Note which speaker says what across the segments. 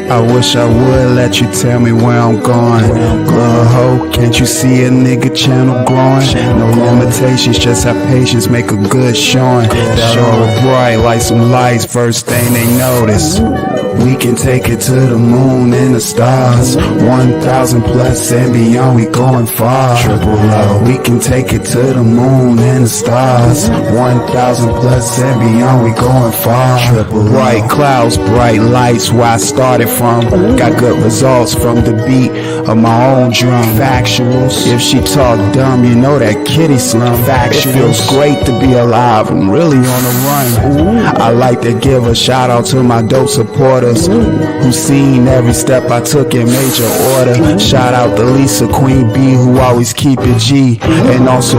Speaker 1: I wish I would let you tell me where I'm going. Little hoe, can't you see a nigga channel growing? No limitations, just have patience, make a good showing. That aura bright like some lights, first thing they notice. We can take it to the moon and the stars. 1,000 plus and beyond, we going far. Triple O. We can take it to the moon and the stars. 1,000 plus and beyond, we going far. Triple O. Bright clouds, bright lights, where I started from. Got good results from the beat of my own drum. Factuals. If she talk dumb, you know that kitty slum. Factuals. It feels great to be alive. I'm really on the run. I like to give a shout out to my dope supporters who seen every step I took in major order. Shout out to Lisa, Queen B, who always keep it G. And also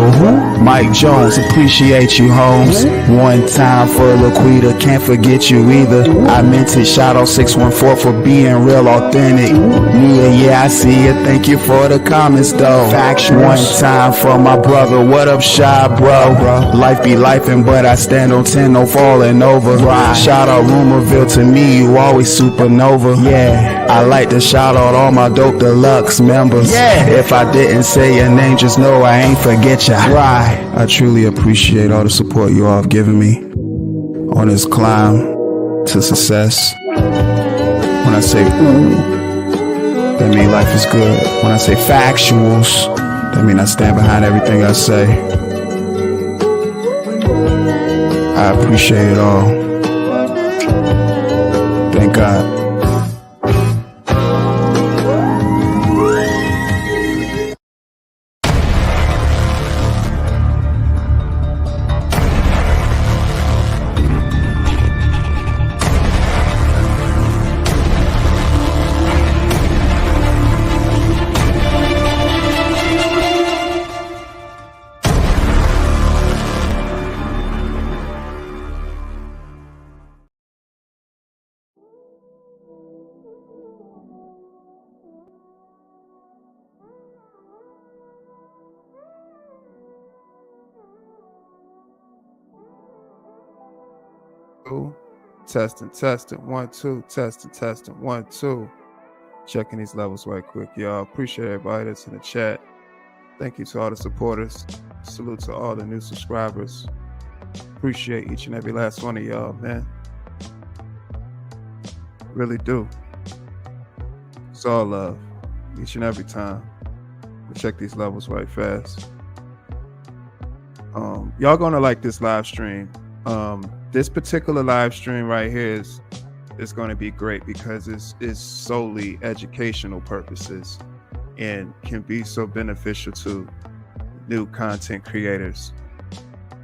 Speaker 1: Mike Jones, appreciate you, Holmes. One time for Laquita, can't forget you either. I meant it, shout out 614 for being real authentic. Nia, yeah, I see you, thank you for the comments though. Faction. One time for my brother, what up, Shy bro? Life be lifing, but I stand on 10, no falling over. Shout out Rumorville to me, you always supernova. Yeah, I like to shout out all my dope deluxe members. If I didn't say your name, just know I ain't forget ya. I truly appreciate all the support you all have given me on this climb to success. When I say ooh, that mean life is good. When I say factuals, that mean I stand behind everything I say. I appreciate it all. Thank God. Testing, 1, 2, testing, 1, 2. Checking these levels right quick, y'all. Appreciate everybody that's in the chat. Thank you to all the supporters. Salute to all the new subscribers. Appreciate each and every last one of y'all, man. Really do. It's all love, each and every time. We'll check these levels right fast. Y'all gonna like this live stream. This particular live stream right here is going to be great because it's solely educational purposes and can be so beneficial to new content creators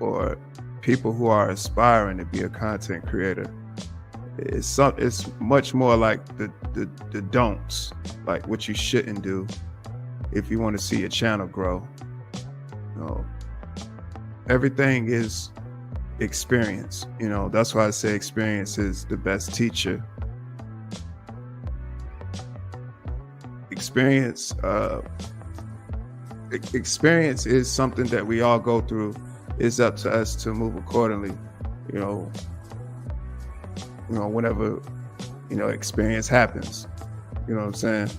Speaker 1: or people who are aspiring to be a content creator. It's much more like the don'ts, like what you shouldn't do if you want to see your channel grow. Everything is experience, that's why I say experience is the best teacher. Experience is something that we all go through. It's up to us to move accordingly, whenever experience happens, you know what I'm saying?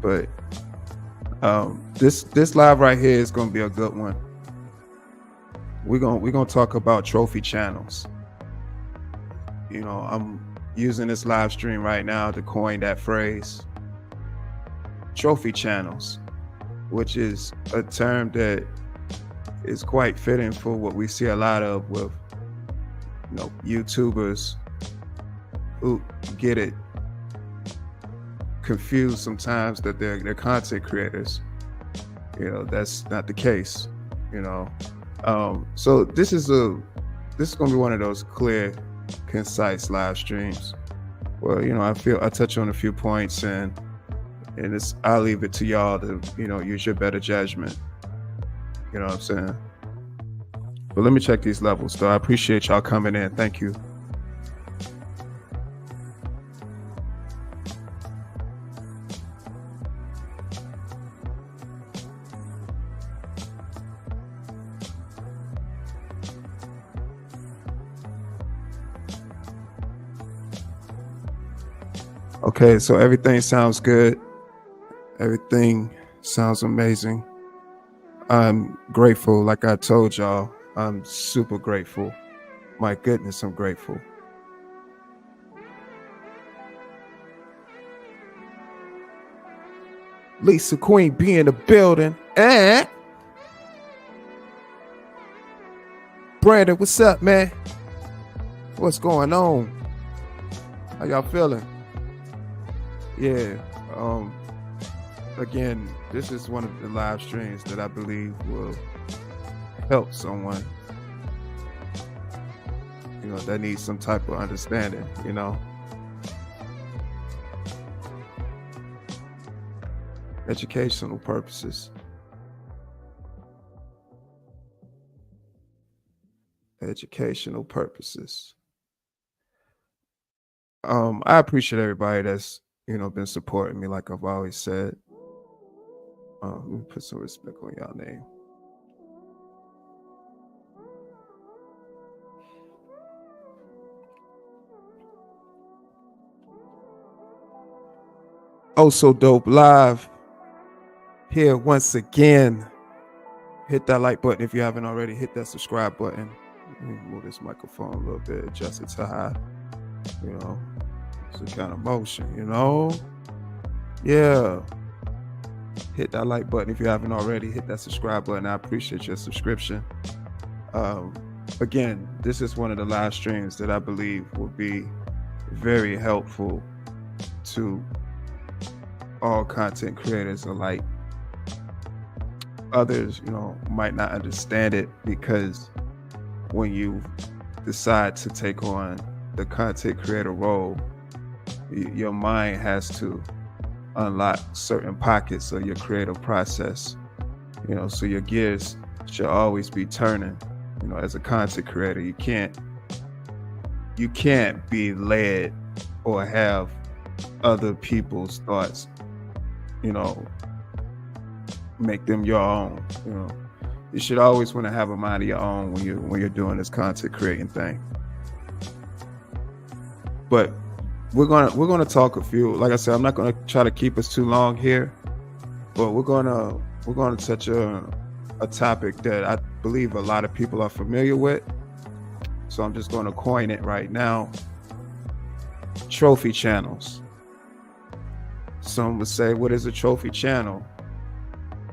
Speaker 1: But this live right here is going to be a good one. We're going to talk about trophy channels. I'm using this live stream right now to coin that phrase, trophy channels, which is a term that is quite fitting for what we see a lot of with YouTubers who get it confused sometimes that they're content creators. That's not the case. So this is going to be one of those clear, concise live streams where I touch on a few points and I'll leave it to y'all to use your better judgment. You know what I'm saying? But let me check these levels though. I appreciate y'all coming in. Thank you. Okay, so everything sounds good. Everything sounds amazing. I'm grateful, like I told y'all. I'm super grateful. My goodness, I'm grateful. Lisa Queen be in the building. And Brandon, what's up, man? What's going on? How y'all feeling? Yeah. Again, this is one of the live streams that I believe will help someone, that needs some type of understanding, educational purposes. Educational purposes. I appreciate everybody that's, been supporting me, like I've always said. Let me put some respect on y'all name. Oh, so dope live here once again. Hit that like button if you haven't already. Hit that subscribe button. Let me move this microphone a little bit, adjust it to high. It's a kind of motion, Yeah. Hit that like button if you haven't already. Hit that subscribe button. I appreciate your subscription. Again, this is one of the live streams that I believe will be very helpful to all content creators alike. Others, might not understand it, because when you decide to take on the content creator role, your mind has to unlock certain pockets of your creative process, so your gears should always be turning. As a content creator, you can't be led or have other people's thoughts, make them your own. You should always want to have a mind of your own when you're doing this content creating thing. But we're gonna talk a few. Like I said, I'm not gonna try to keep us too long here, but we're gonna touch a topic that I believe a lot of people are familiar with. So I'm just going to coin it right now. Trophy channels. Some would say, what is a trophy channel?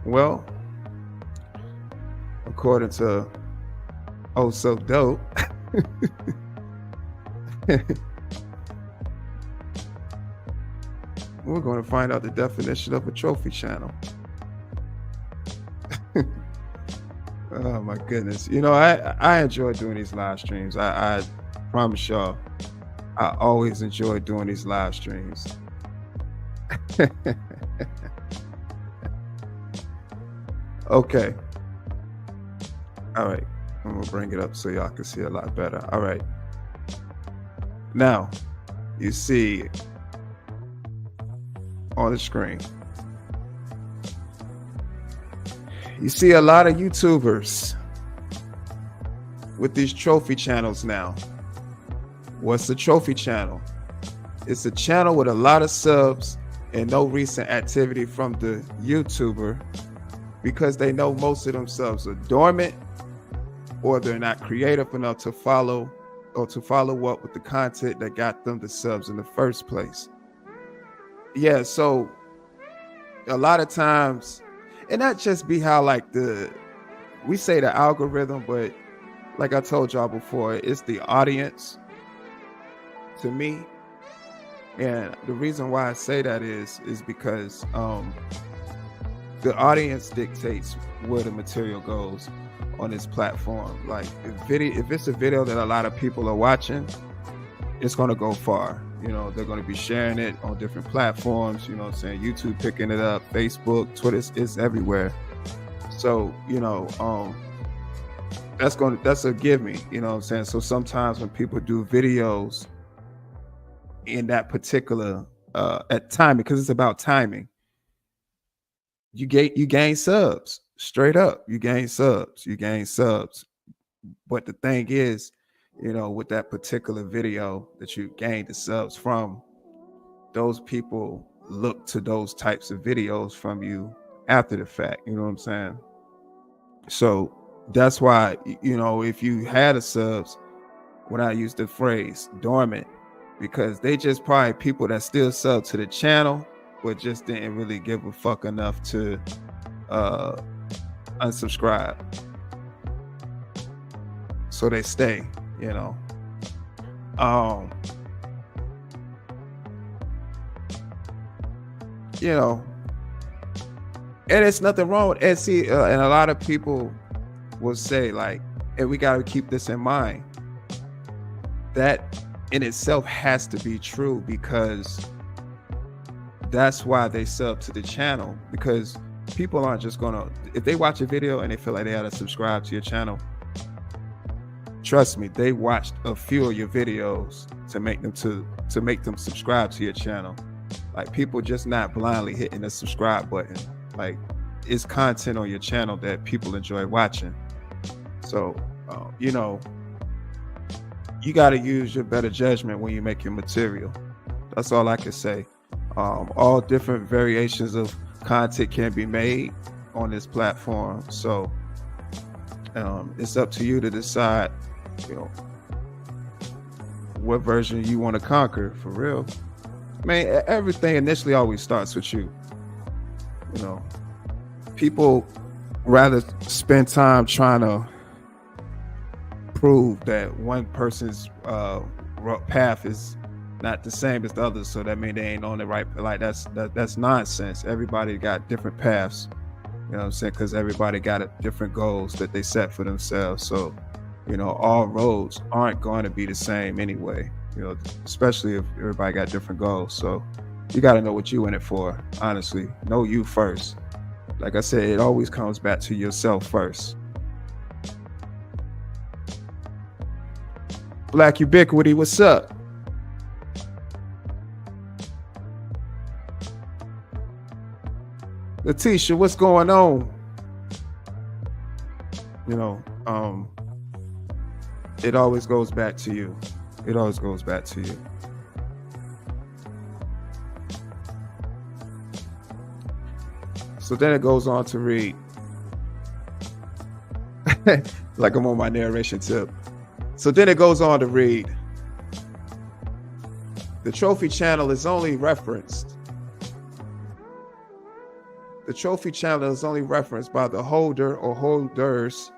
Speaker 1: Well, according to Oh So Dope, we're going to find out the definition of a trophy channel. Oh my goodness. I enjoy doing these live streams. I promise y'all, I always enjoy doing these live streams. Okay. All right. I'm going to bring it up so y'all can see a lot better. All right. Now, you see on the screen, you see a lot of YouTubers with these trophy channels now. What's the trophy channel? It's a channel with a lot of subs and no recent activity from the YouTuber, because they know most of them subs are dormant, or they're not creative enough to follow up with the content that got them the subs in the first place. Yeah, so a lot of times, and that just be how we say the algorithm, but like I told y'all before, it's the audience to me. And the reason why I say that is because the audience dictates where the material goes on this platform. Like if it's a video that a lot of people are watching, it's going to go far. They're going to be sharing it on different platforms, YouTube picking it up, Facebook, Twitter, it's everywhere. So, that's a give me, So sometimes when people do videos in that particular at timing, because it's about timing, you gain subs, straight up. You gain subs. But the thing is, with that particular video that you gained the subs from, those people look to those types of videos from you after the fact. You know what I'm saying? So that's why, if you had a subs, when I use the phrase dormant, because they just probably people that still sub to the channel, but just didn't really give a fuck enough to unsubscribe. So they stay, and it's nothing wrong with Etsy. And a lot of people will say, like, and we got to keep this in mind, that in itself has to be true, because that's why they sub to the channel, because people aren't just gonna, if they watch a video and they feel like they gotta subscribe to your channel, trust me, they watched a few of your videos to make them subscribe to your channel. Like, people just not blindly hitting the subscribe button. Like, it's content on your channel that people enjoy watching. So you got to use your better judgment when you make your material. That's all I can say. All different variations of content can be made on this platform. So it's up to you to decide, what version you want to conquer, for real. Man, everything initially always starts with you. People rather spend time trying to prove that one person's path is not the same as the other, so that means they ain't on the right. Like, that's nonsense. Everybody got different paths, you know what I'm saying, because everybody got different goals that they set for themselves. So all roads aren't going to be the same anyway, especially if everybody got different goals. So you got to know what you in it for. Honestly, know you first. Like I said, it always comes back to yourself first. Black Ubiquity, what's up? Letitia, what's going on? It always goes back to you. It always goes back to you. So then it goes on to read, like I'm on my narration tip. So then it goes on to read, the trophy channel is only referenced. The trophy channel is only referenced by the holder or holders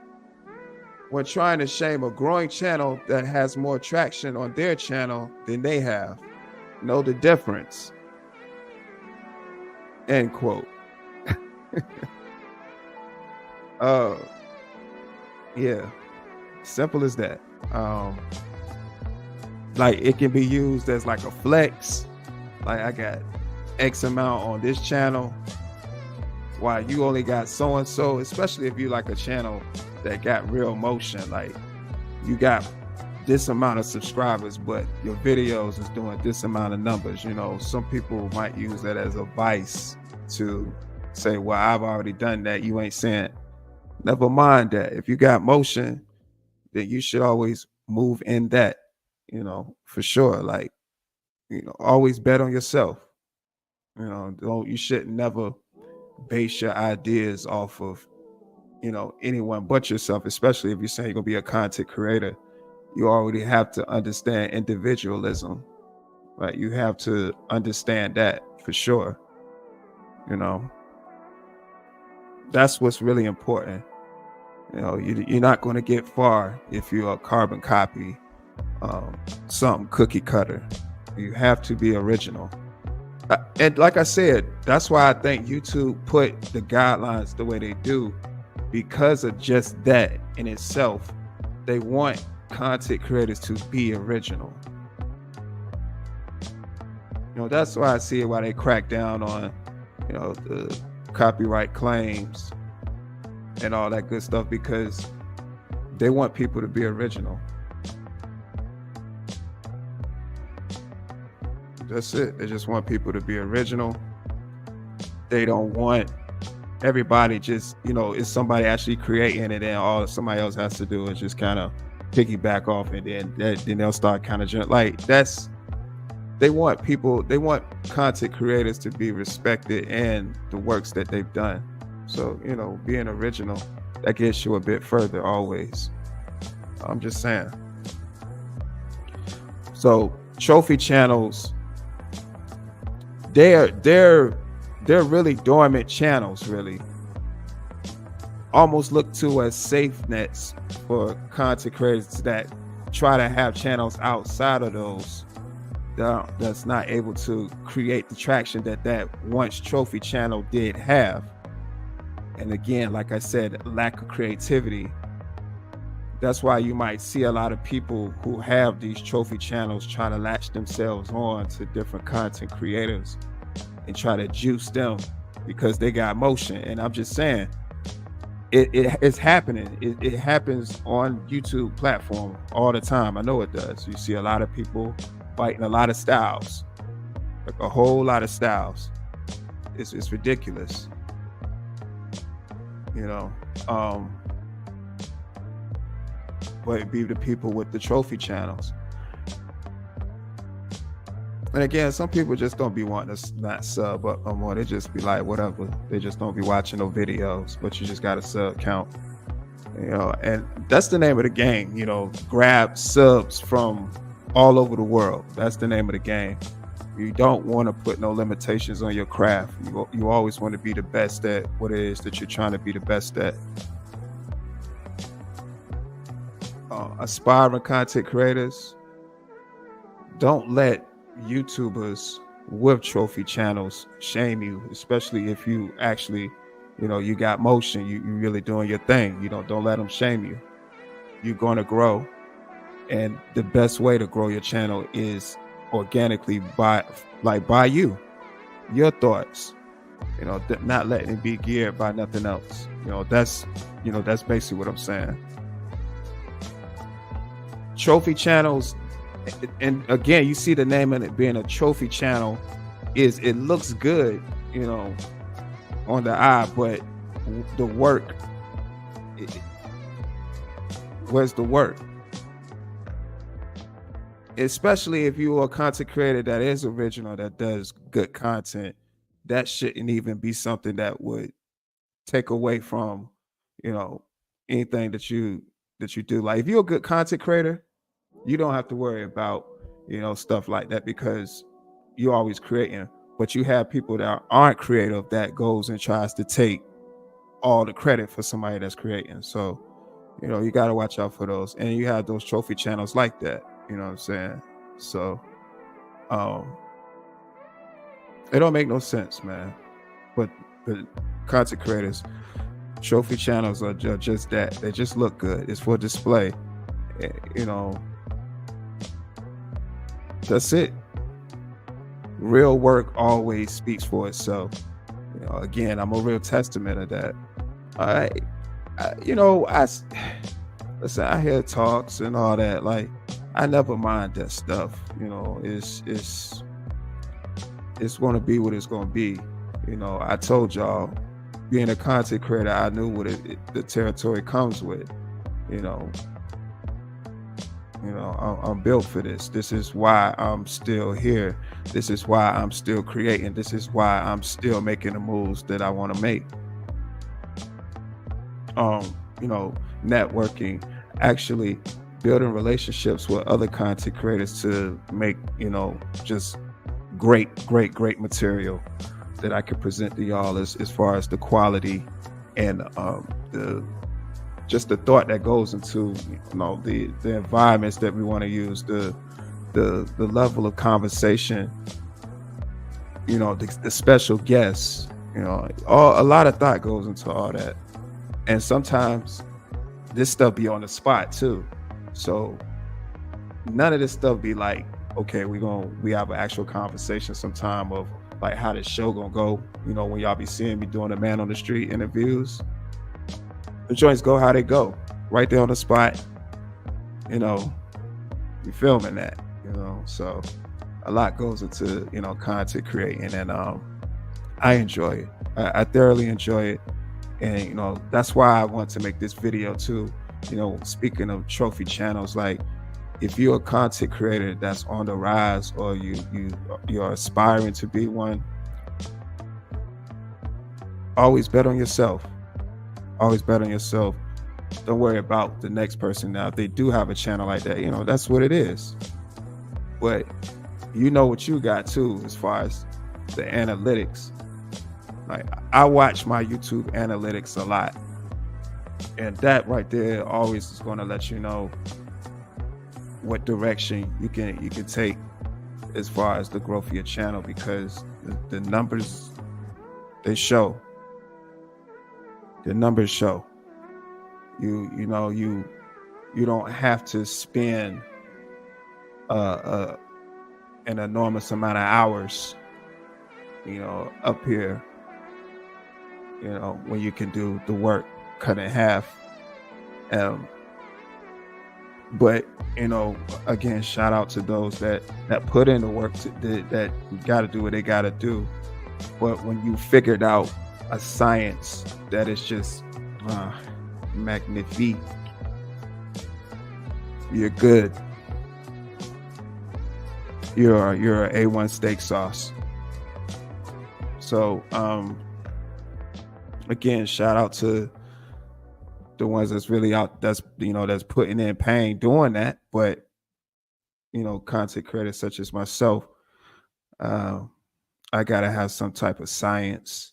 Speaker 1: when trying to shame a growing channel that has more traction on their channel than they have. Know the difference. End quote. Yeah, simple as that. Like, it can be used as like a flex. Like, I got X amount on this channel, while you only got so and so, especially if you like a channel that got real motion. Like, you got this amount of subscribers, but your videos is doing this amount of numbers. Some people might use that as a vice to say, well, I've already done that. You ain't saying. Never mind that. If you got motion, then you should always move in that, for sure. Like, always bet on yourself. You should never base your ideas off of, anyone but yourself, especially if you're saying you're gonna be a content creator. You already have to understand individualism, right? You have to understand that for sure. That's what's really important. You're not going to get far if you're a carbon copy, something cookie cutter. You have to be original. And like I said, that's why I think YouTube put the guidelines the way they do, because of just that in itself. They want content creators to be original. That's why I see why they crack down on, the copyright claims and all that good stuff, because they want people to be original. That's it. They just want people to be original. They don't want everybody just, is somebody actually creating it, and all somebody else has to do is just kind of piggyback off, and then they'll start kind of like, that's
Speaker 2: they want content creators to be respected in the works that they've done. So, you know, being original, that gets you a bit further always. I'm just saying. So trophy channels, they're really dormant channels, really. Almost look to as safe nets for content creators that try to have channels outside of those that's not able to create the traction that once trophy channel did have. And again, like I said, lack of creativity. That's why you might see a lot of people who have these trophy channels try to latch themselves on to different content creators and try to juice them because they got motion. And I'm just saying, it's happening. It happens on YouTube platform all the time. I know it does. You see a lot of people fighting a lot of styles, like a whole lot of styles. It's ridiculous, you know. But it be the people with the trophy channels. And again, some people just don't be wanting to not sub up no more. They just be like, whatever. They just don't be watching no videos, but you just got a sub count, you know. And that's the name of the game, you know. Grab subs from all over the world. That's the name of the game. You don't want to put no limitations on your craft. You always want to be the best at what it is that you're trying to be the best at. Aspiring content creators, don't let YouTubers with trophy channels shame you, especially if you actually, you know, you got motion, you really doing your thing. You know, don't let them shame you. You're going to grow, and the best way to grow your channel is organically by you, your thoughts, you know, not letting it be geared by nothing else. That's basically what I'm saying. Trophy channels, and again, you see the name of it being a trophy channel, is it looks good, you know, on the eye, but the work, where's the work? Especially if you are a content creator that is original, that does good content, that shouldn't even be something that would take away from, you know, anything that you do. Like if you're a good content creator, you don't have to worry about, you know, stuff like that, because you're always creating. But you have people that aren't creative that goes and tries to take all the credit for somebody that's creating. So, you know, you got to watch out for those. And you have those trophy channels like that, you know what I'm saying? So it don't make no sense, man. But the content creators, trophy channels are just that. They just look good. It's for display, you know. That's it. Real work always speaks for itself. You know, again, I'm a real testament of that. Listen, I hear talks and all that. Like, I never mind that stuff. You know, it's going to be what it's going to be. You know, I told y'all, being a content creator, I knew what the territory comes with. You know, I'm built for this. This is why I'm still here. This is why I'm still creating. This is why I'm still making the moves that I want to make. You know, networking, actually building relationships with other content creators to make, you know, just great material that I can present to y'all as far as the quality and the thought that goes into, you know, the environments that we want to use, the level of conversation, you know, the special guests, you know, a lot of thought goes into all that. And sometimes this stuff be on the spot too. So none of this stuff be like, okay, we have an actual conversation sometime of like how this show gonna go. You know, when y'all be seeing me doing the man on the street interviews, the joints go how they go, right there on the spot. You know, you filming that, you know. So a lot goes into, you know, content creating, and I enjoy it. I thoroughly enjoy it. And, you know, that's why I want to make this video too. You know, speaking of trophy channels, like, if you're a content creator that's on the rise, or you're aspiring to be one, always bet on yourself. Always bet on yourself. Don't worry about the next person. Now, if they do have a channel like that, that's what it is. But you know what you got too, as far as the analytics. Like, I watch my YouTube analytics a lot, and that right there always is going to let you know what direction you can take as far as the growth of your channel, because the numbers, they show. The numbers show. You don't have to spend an enormous amount of hours up here, when you can do the work cut in half. But again, shout out to those that put in the work, that got to do what they got to do. But when you figured out a science that is just magnifique, you're good. You're a A1 steak sauce. So again, shout out to the ones that's really out, that's putting in pain doing that. But content creators such as myself, I gotta have some type of science.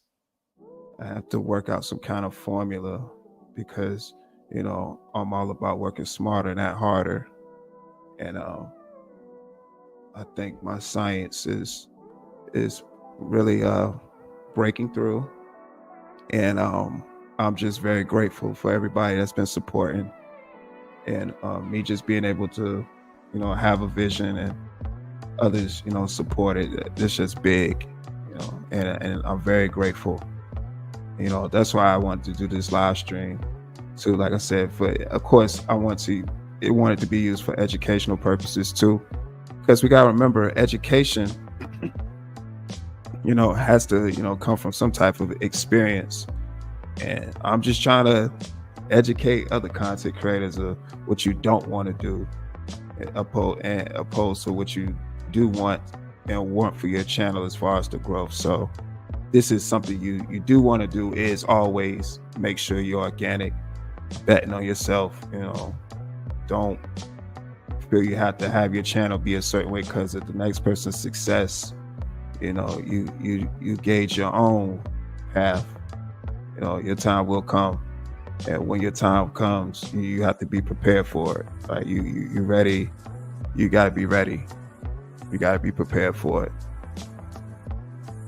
Speaker 2: I have to work out some kind of formula, because I'm all about working smarter, not harder. And I think my science is really breaking through. And I'm just very grateful for everybody that's been supporting, and me just being able to have a vision, and others support it. It's just big, and I'm very grateful. That's why I wanted to do this live stream too. Like I said, of course I want it to be used for educational purposes too, because we got to remember, education has to come from some type of experience. And I'm just trying to educate other content creators of what you don't want to do, opposed to what you do want for your channel as far as the growth. So this is something you do want to do, is always make sure you're organic, betting on yourself. Don't feel you have to have your channel be a certain way because of the next person's success. You gauge your own path. Your time will come, and when your time comes, you have to be prepared for it. Like you ready, you got to be ready. You got to be prepared for it.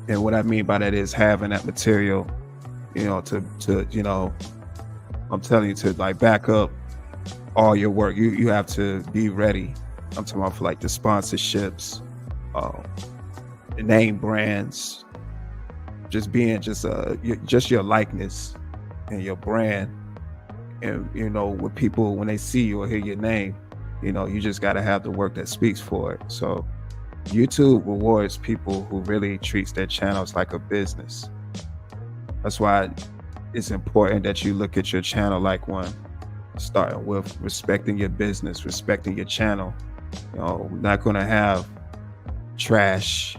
Speaker 2: And what I mean by that is having that material, to I'm telling you, to like back up all your work. You have to be ready. I'm talking about for like the sponsorships, the name brands, just being just your likeness and your brand. And with people, when they see you or hear your name, you just got to have the work that speaks for it. So YouTube rewards people who really treats their channels like a business. That's why it's important that you look at your channel like one, starting with respecting your business, respecting your channel. We're not going to have trash,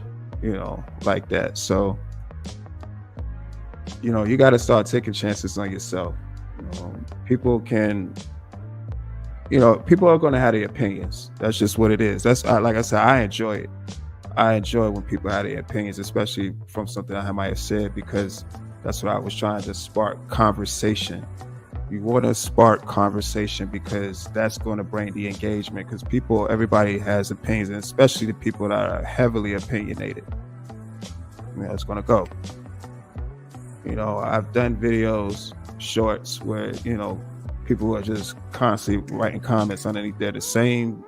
Speaker 2: like that. So you got to start taking chances on yourself. People are going to have their opinions. That's just what it is. That's like I said, I enjoy it. I enjoy when people have their opinions, especially from something I might have said, because that's what I was trying to spark conversation. You want to spark conversation because that's going to bring the engagement, because everybody has opinions, and especially the people that are heavily opinionated. It's going to go. I've done videos, shorts, where people are just constantly writing comments underneath there. The same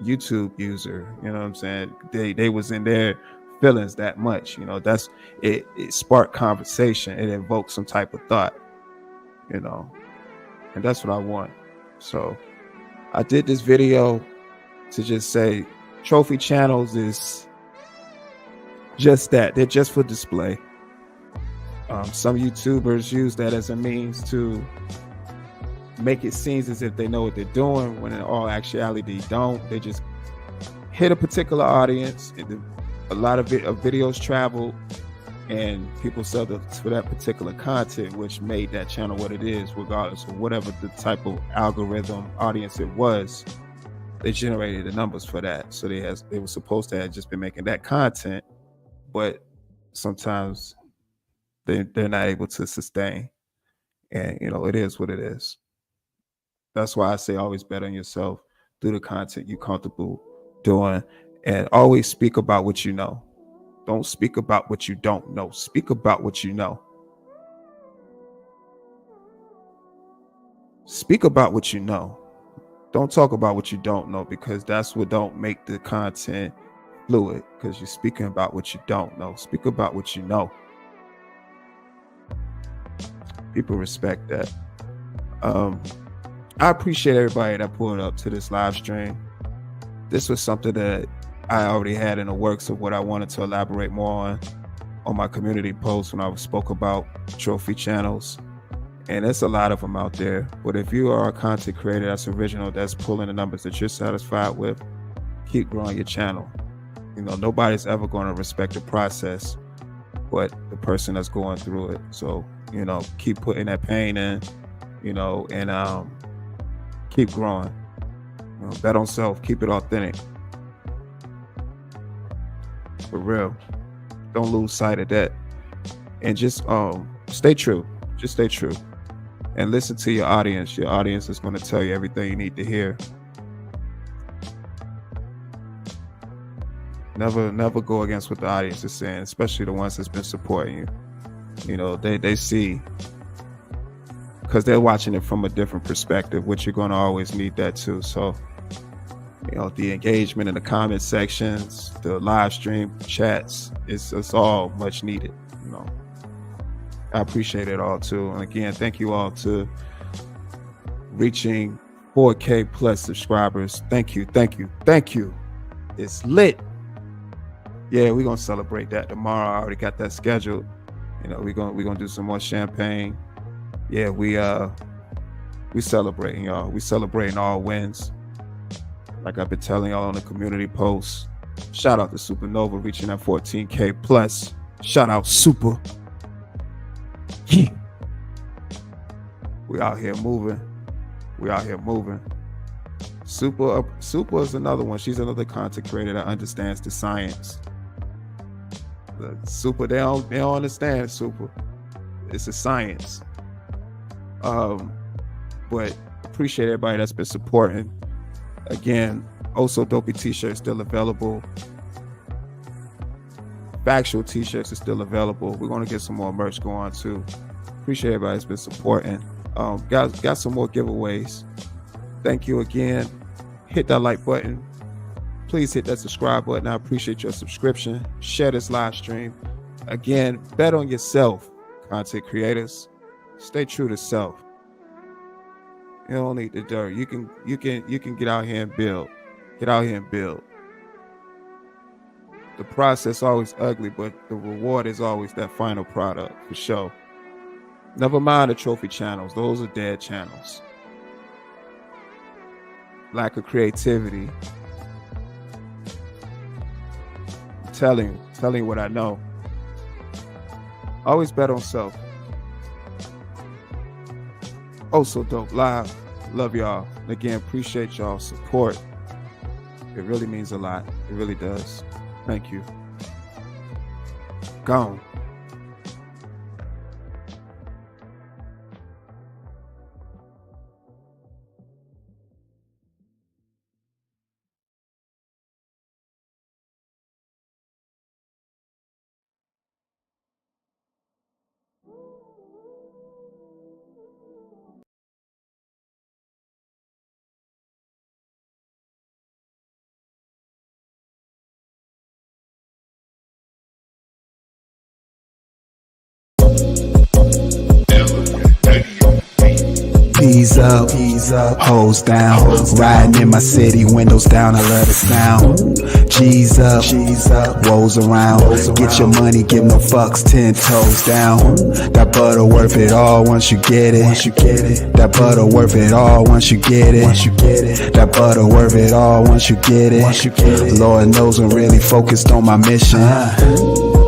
Speaker 2: YouTube user, what I'm saying? They was in their feelings that much. That's it. It sparked conversation. It invoked some type of thought. And that's what I want. So I did this video to just say trophy channels is just that. They're just for display. Some YouTubers use that as a means to make it seem as if they know what they're doing, when in all actuality they don't. They just hit a particular audience, and a lot of videos travel, and people sub for that particular content, which made that channel what it is, regardless of whatever the type of algorithm audience it was. They generated the numbers for that. So they were supposed to have just been making that content, but sometimes they're not able to sustain. And it is what it is. That's why I say always bet on yourself. Do the content you're comfortable doing, and always speak about what you know. Don't speak about what you don't know. Speak about what you know. Speak about what you know. Don't talk about what you don't know, because that's what don't make the content fluid, because you're speaking about what you don't know. Speak about what you know. People respect that. I appreciate everybody that pulled up to this live stream. This was something that I already had in the works of what I wanted to elaborate more on my community posts when I spoke about trophy channels. And there's a lot of them out there. But if you are a content creator that's original, that's pulling the numbers that you're satisfied with, keep growing your channel. Nobody's ever going to respect the process but the person that's going through it. So, keep putting that pain in, and keep growing. Bet on self, keep it authentic. For real. Don't lose sight of that. And just stay true. Just stay true. And listen to your audience. Your audience is going to tell you everything you need to hear. Never go against what the audience is saying, especially the ones that's been supporting you. They see, because they're watching it from a different perspective, which you're going to always need that too. So, the engagement in the comment sections, the live stream chats, it's all much needed. I appreciate it all too. And again, thank you all to reaching 4K plus subscribers. Thank you. It's lit. Yeah, we're gonna celebrate that tomorrow. I already got that scheduled. We're gonna do some more champagne. Yeah, we celebrating, y'all. We celebrating all wins. Like I've been telling y'all on the community posts. Shout out to Supernova reaching that 14K plus. Shout out Super. Yeah. We out here moving. Super is another one. She's another content creator that understands the science. Super, they don't understand Super. It's a science. But appreciate everybody that's been supporting. Again, also Dopey t-shirts still available. Factual t-shirts are still available. We're going to get some more merch going too. Appreciate everybody that's been supporting. Got some more giveaways. Thank you again. Hit that like button. Please hit that subscribe button. I appreciate your subscription. Share this live stream. Again, bet on yourself, content creators. Stay true to self. You don't need the dirt. You can get out here and build. The process always ugly, but the reward is always that final product, for sure. Never mind the trophy channels. Those are dead channels. Lack of creativity. I'm telling you what I know. Always bet on self. Also Dope Live. Love y'all. Again, appreciate y'all support. It really means a lot. It really does. Thank you. Gone.
Speaker 1: G's up, hoes down. Riding in my city, windows down, I love the sound. G's up, woes around. Get your money, give no fucks, 10 toes down. That butter worth it all once you get it. That butter worth it all once you get it. That butter worth it all once you get it. Lord knows I'm really focused on my mission.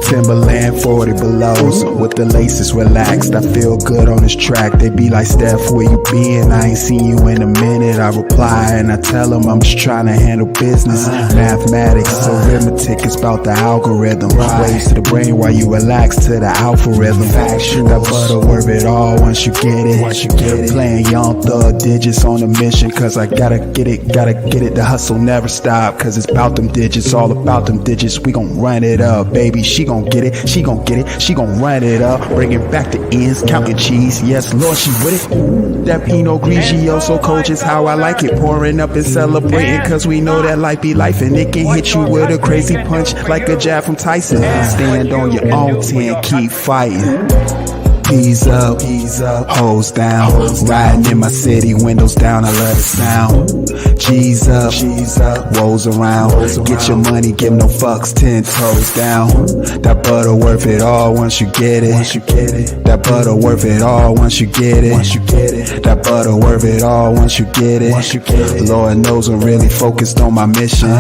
Speaker 1: Timberland 40 belows with the laces relaxed. I feel good on this track. They be like, Steph, where you been? I ain't seen you in a minute. I reply and I tell them I'm just trying to handle business. Mathematics, arithmetic is about the algorithm. Waves to the brain while you relax to the alpha rhythm. That butter worth it all once you get it. Playing young thug digits on a mission, cause I gotta get it. The hustle never stop, cause it's about them digits, all about them digits. We gon' run it up, baby. She gon' get it, she gon' get it, she gon' run it up, bringing back the ends, counting cheese. Yes, Lord, she with it. That Pinot Grigio, so cold, just how I like it. Pouring up and celebrating, cause we know that life be life, and it can hit you with a crazy punch like a jab from Tyson. Stand on your own 10, keep fighting. G's up, hoes down. Riding in my city, windows down, I love the sound. G's up, woes around. Get your money, give no fucks, 10 toes down. That butter worth it all once you get it. That butter worth it all once you get it. That butter worth it all once you get it. Lord knows I'm really focused on my mission.